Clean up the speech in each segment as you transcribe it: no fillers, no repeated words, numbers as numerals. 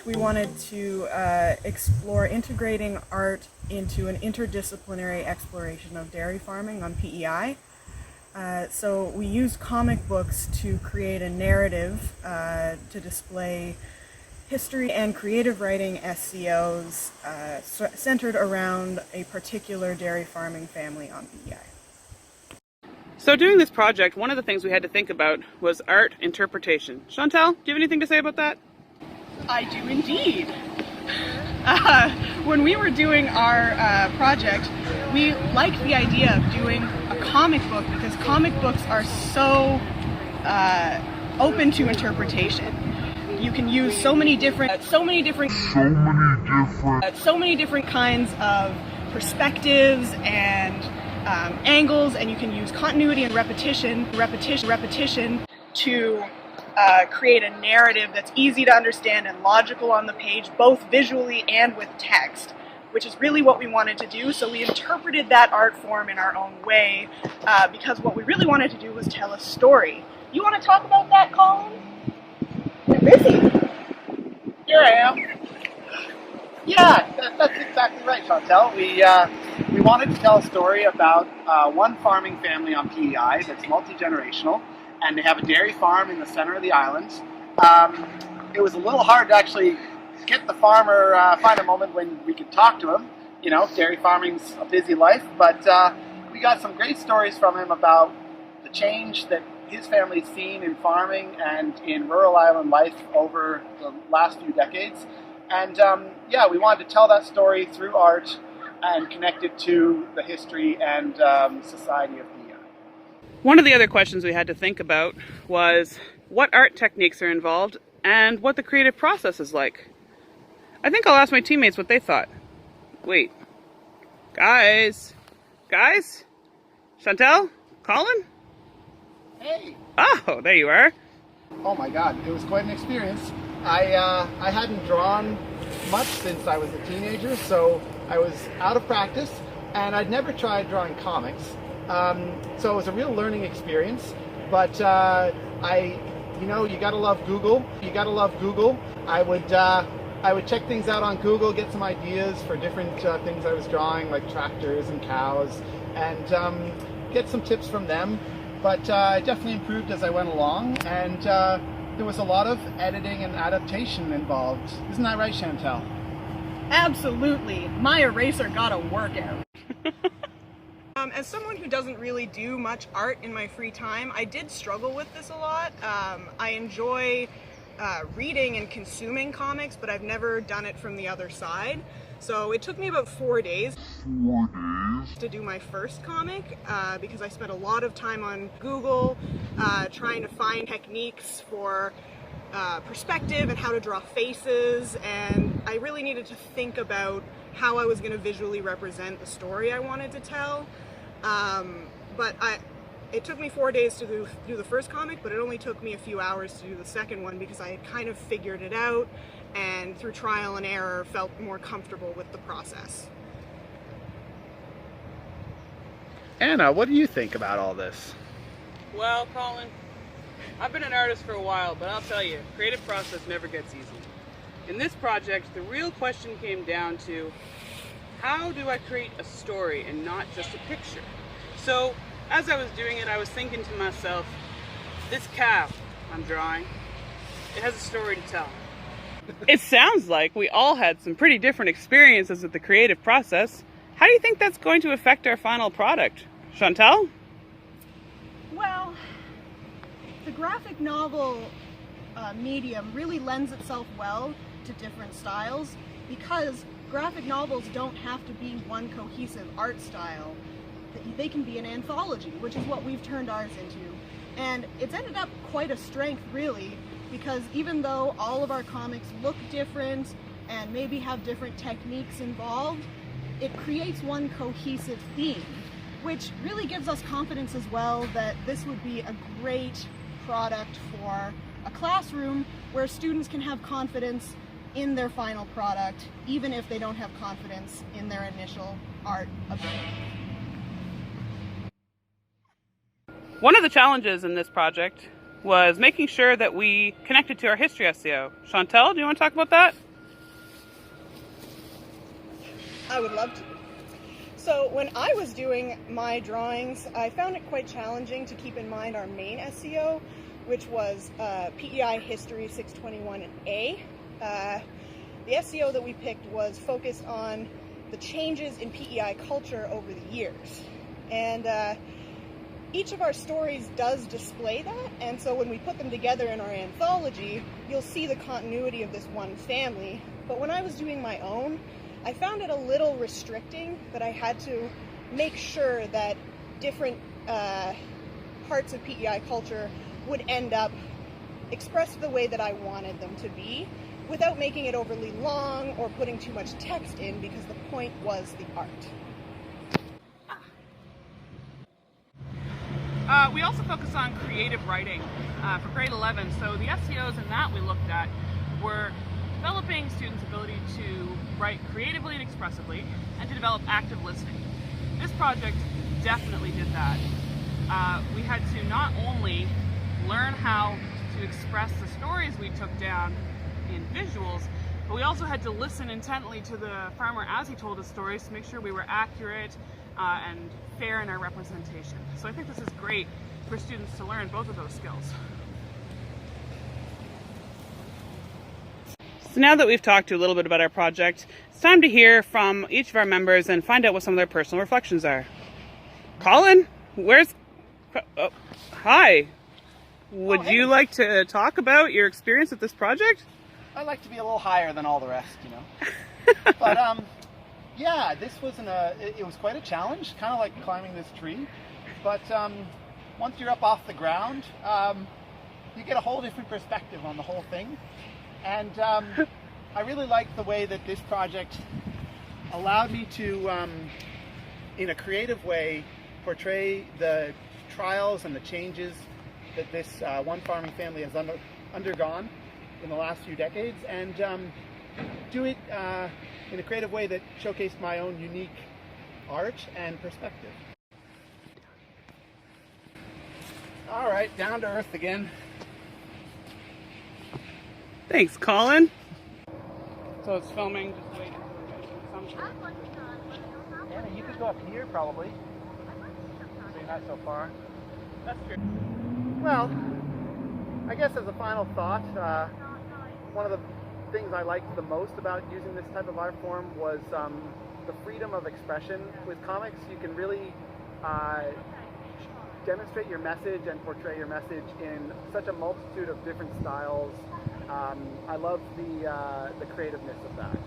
project, we wanted to explore integrating art into an interdisciplinary exploration of dairy farming on PEI. So we used comic books to create a narrative to display history and creative writing SCOs centered around a particular dairy farming family on PEI. So doing this project, one of the things we had to think about was art interpretation. Chantal, do you have anything to say about that? I do indeed. When we were doing our project, we liked the idea of doing a comic book because comic books are so open to interpretation. You can use so many different kinds of perspectives and angles, and you can use continuity and repetition to create a narrative that's easy to understand and logical on the page, both visually and with text, which is really what we wanted to do. So we interpreted that art form in our own way because what we really wanted to do was tell a story. You want to talk about that, Colin? You're busy. Here I am. Yeah, that's exactly right, Chantal. We wanted to tell a story about one farming family on PEI that's multi-generational, and they have a dairy farm in the center of the island. It was a little hard to actually get the farmer, find a moment when we could talk to him. You know, dairy farming's a busy life, but we got some great stories from him about the change that his family's seen in farming and in rural island life over the last few decades. And yeah, we wanted to tell that story through art and connect it to the history and society of PEI. One of the other questions we had to think about was what art techniques are involved and what the creative process is like. I think I'll ask my teammates what they thought. Wait. Guys? Chantal? Colin? Hey! Oh, there you are. Oh my God, it was quite an experience. I hadn't drawn much since I was a teenager, so I was out of practice, and I'd never tried drawing comics. So it was a real learning experience, but you gotta love Google. I would check things out on Google, get some ideas for different things I was drawing, like tractors and cows, and get some tips from them. But I definitely improved as I went along, and there was a lot of editing and adaptation involved. Isn't that right, Chantal? Absolutely. My eraser got a workout. As someone who doesn't really do much art in my free time, I did struggle with this a lot. I enjoy reading and consuming comics, but I've never done it from the other side. So it took me about 4 days to do my first comic because I spent a lot of time on Google trying to find techniques for perspective and how to draw faces, and I really needed to think about how I was going to visually represent the story I wanted to tell. But it took me 4 days to do the first comic, but it only took me a few hours to do the second one because I had kind of figured it out, and through trial and error felt more comfortable with the process. Anna, what do you think about all this? Well, Colin, I've been an artist for a while, but I'll tell you, creative process never gets easy. In this project, the real question came down to, how do I create a story and not just a picture? So, as I was doing it, I was thinking to myself, this cow I'm drawing, it has a story to tell. It sounds like we all had some pretty different experiences with the creative process. How do you think that's going to affect our final product? Chantal? Well, the graphic novel medium really lends itself well to different styles because graphic novels don't have to be one cohesive art style. They can be an anthology, which is what we've turned ours into. And it's ended up quite a strength, really, because even though all of our comics look different and maybe have different techniques involved, it creates one cohesive theme, which really gives us confidence as well that this would be a great product for a classroom where students can have confidence in their final product, even if they don't have confidence in their initial art ability. One of the challenges in this project was making sure that we connected to our history SEO. Chantal, do you want to talk about that? I would love to. So when I was doing my drawings, I found it quite challenging to keep in mind our main SEO, which was PEI History 621A. The SEO that we picked was focused on the changes in PEI culture over the years. And each of our stories does display that, and so when we put them together in our anthology, you'll see the continuity of this one family. But when I was doing my own, I found it a little restricting that I had to make sure that different parts of PEI culture would end up expressed the way that I wanted them to be, without making it overly long or putting too much text in, because the point was the art. We also focus on creative writing for grade 11. So the SEOs in that we looked at were developing students' ability to write creatively and expressively, and to develop active listening. This project definitely did that. We had to not only learn how to express the stories we took down in visuals, but we also had to listen intently to the farmer as he told his stories to make sure we were accurate and fair in our representation. So I think this is great for students to learn both of those skills. So now that we've talked to you a little bit about our project, it's time to hear from each of our members and find out what some of their personal reflections are. Colin, oh, hi. Would you like to talk about your experience with this project? I like to be a little higher than all the rest, you know. But yeah, this wasn't it was quite a challenge, kind of like climbing this tree. But once you're up off the ground, you get a whole different perspective on the whole thing. And I really like the way that this project allowed me to, in a creative way, portray the trials and the changes that this one farming family has undergone in the last few decades, and do it in a creative way that showcased my own unique art and perspective. All right, down to earth again. Thanks, Colin. So it's filming, just waiting for the Anna, you could go up here probably. So you're not so far. That's true. Well, I guess as a final thought, one of the things I liked the most about using this type of art form was the freedom of expression. With comics, you can really demonstrate your message and portray your message in such a multitude of different styles. I love the creativeness of that.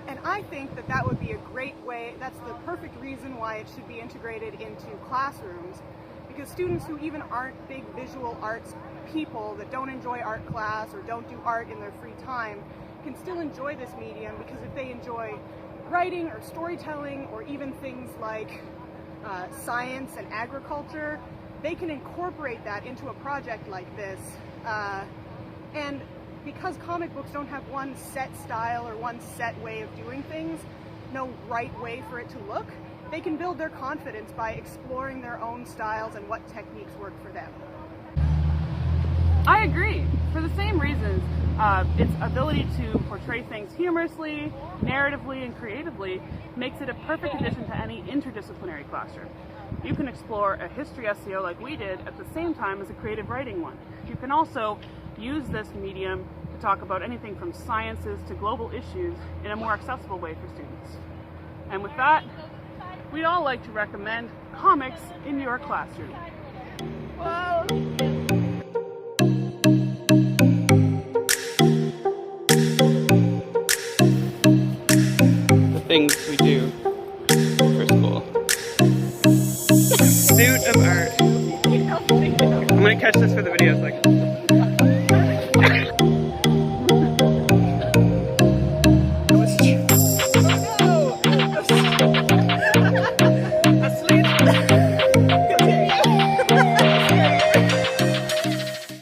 And I think that that would be a great way, that's the perfect reason why it should be integrated into classrooms, because students who even aren't big visual arts people, that don't enjoy art class or don't do art in their free time, can still enjoy this medium, because if they enjoy writing or storytelling or even things like science and agriculture, they can incorporate that into a project like this. And because comic books don't have one set style or one set way of doing things, no right way for it to look, they can build their confidence by exploring their own styles and what techniques work for them. I agree. For the same reasons, its ability to portray things humorously, narratively, and creatively makes it a perfect addition to any interdisciplinary classroom. You can explore a history SEO like we did at the same time as a creative writing one. You can also use this medium to talk about anything from sciences to global issues in a more accessible way for students. And with that, we'd all like to recommend comics in your classroom. Whoa. Things we do for school. Suit of art. I'm gonna catch this for the video. Like. That was